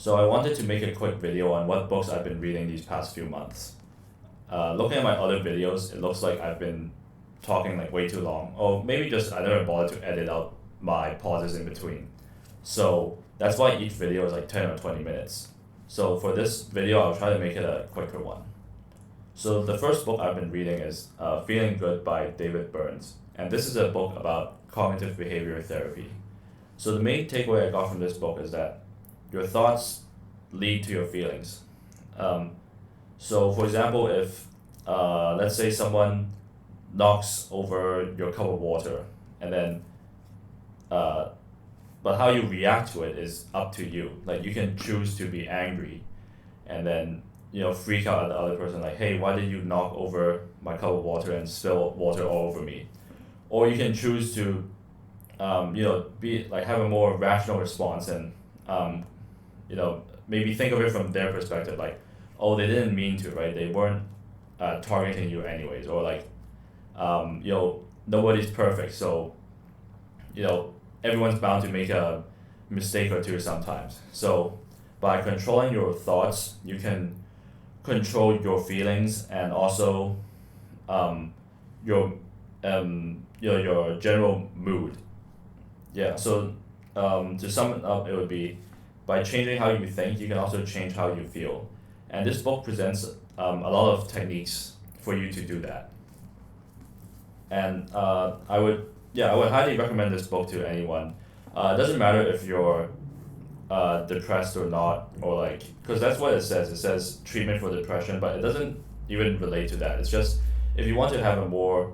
So I wanted to make a quick video on what books I've been reading these past few months. Looking at my other videos, it looks like I've been talking like way too long, or maybe just I never bothered to edit out my pauses in between. So that's why each video is like 10 or 20 minutes. So for this video, I'll try to make it a quicker one. So the first book I've been reading is Feeling Good by David Burns. And this is a book about cognitive behavior therapy. So the main takeaway I got from this book is that your thoughts lead to your feelings. So for example, if let's say someone knocks over your cup of water, and then but how you react to it is up to you. Like you can choose to be angry, and then freak out at the other person, like, hey, why did you knock over my cup of water and spill water all over me? Or you can choose to be like have a more rational response and maybe think of it from their perspective, like, oh, they didn't mean to, right? They weren't targeting you anyways, or like nobody's perfect, so everyone's bound to make a mistake or two sometimes. So by controlling your thoughts, you can control your feelings and also your your general mood. Yeah. So to sum it up, it would be by changing how you think, you can also change how you feel. And this book presents a lot of techniques for you to do that. And I would highly recommend this book to anyone. It doesn't matter if you're depressed or not, or like, because that's what it says. It says treatment for depression, but it doesn't even relate to that. It's just if you want to have a more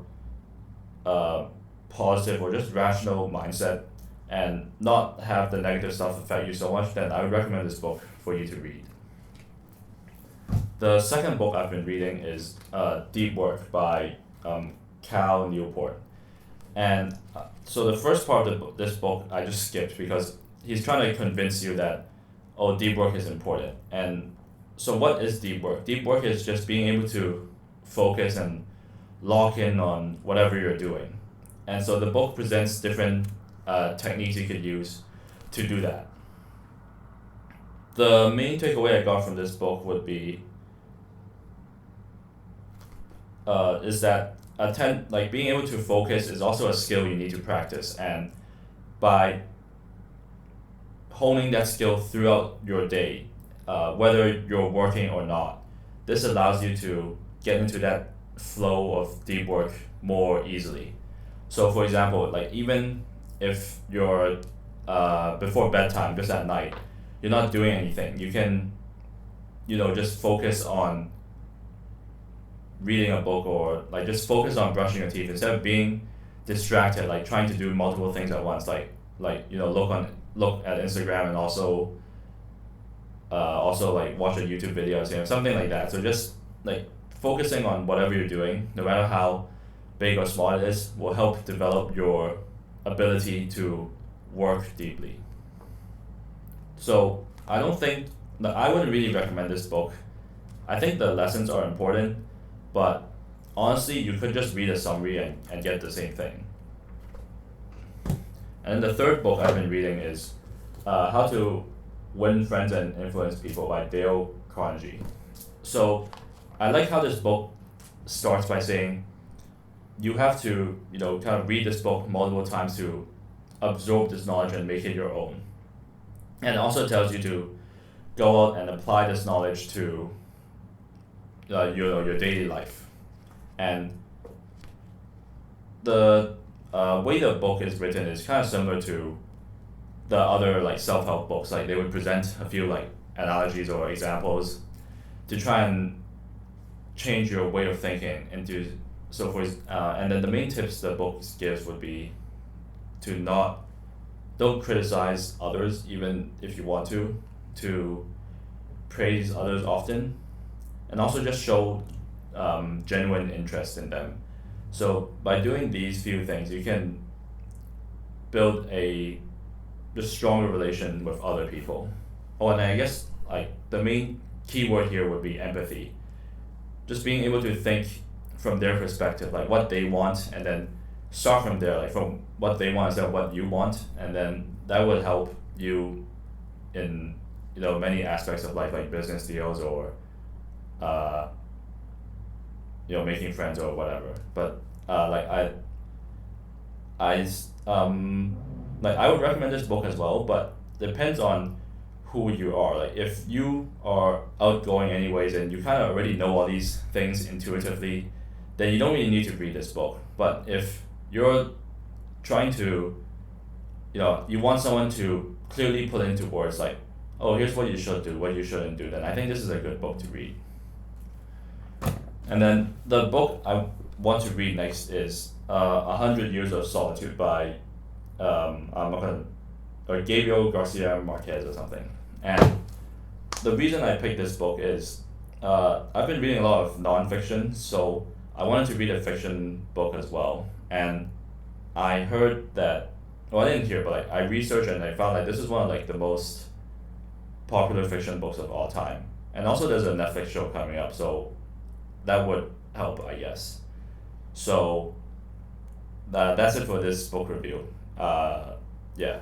positive or just rational mindset and not have the negative stuff affect you so much, then I would recommend this book for you to read. The second book I've been reading is Deep Work by Newport. And so the first part of this book I just skipped because he's trying to convince you that, oh, deep work is important. And so what is deep work? Deep work is just being able to focus and lock in on whatever you're doing. And so the book presents different techniques you could use to do that. The main takeaway I got from this book would be is that being able to focus is also a skill you need to practice, and by honing that skill throughout your day, whether you're working or not, this allows you to get into that flow of deep work more easily. So for example, like even if you're before bedtime, just at night, you're not doing anything, you can just focus on reading a book, or like just focus on brushing your teeth instead of being distracted, like trying to do multiple things at once, like look at Instagram and also like watch a YouTube video, something like that. So just like focusing on whatever you're doing, no matter how big or small it is, will help develop your ability to work deeply. So I wouldn't really recommend this book. I think the lessons are important, but honestly, you could just read a summary and get the same thing. And then the third book I've been reading is How to Win Friends and Influence People by Dale Carnegie. So I like how this book starts by saying you have to kind of read this book multiple times to absorb this knowledge and make it your own. And it also tells you to go out and apply this knowledge to your daily life. And the way the book is written is kind of similar to the other like self-help books. Like they would present a few like analogies or examples to try and change your way of thinking into and then the main tips the book gives would be to don't criticize others, even if you want to praise others often, and also just show genuine interest in them. So by doing these few things, you can build a just stronger relation with other people. Oh, and I guess like the main key word here would be empathy. Just being able to think from their perspective, like what they want, and then start from there, like from what they want instead of what you want, and then that would help you in many aspects of life, like business deals or uh, making friends or whatever. But I like I would recommend this book as well, but depends on who you are. Like if you are outgoing anyways and you kind of already know all these things intuitively, then you don't really need to read this book. But if you're trying to, you want someone to clearly put into words like, oh, here's what you should do, what you shouldn't do, then I think this is a good book to read. And then the book I want to read next is 100 Years of Solitude by I'm not gonna, or Gabriel Garcia Marquez or something. And the reason I picked this book is I've been reading a lot of nonfiction, so I wanted to read a fiction book as well. And I heard that, well, I didn't hear, but like I researched and I found that this is one of like the most popular fiction books of all time. And also there's a Netflix show coming up, so that would help, I guess. So that's it for this book review. Yeah.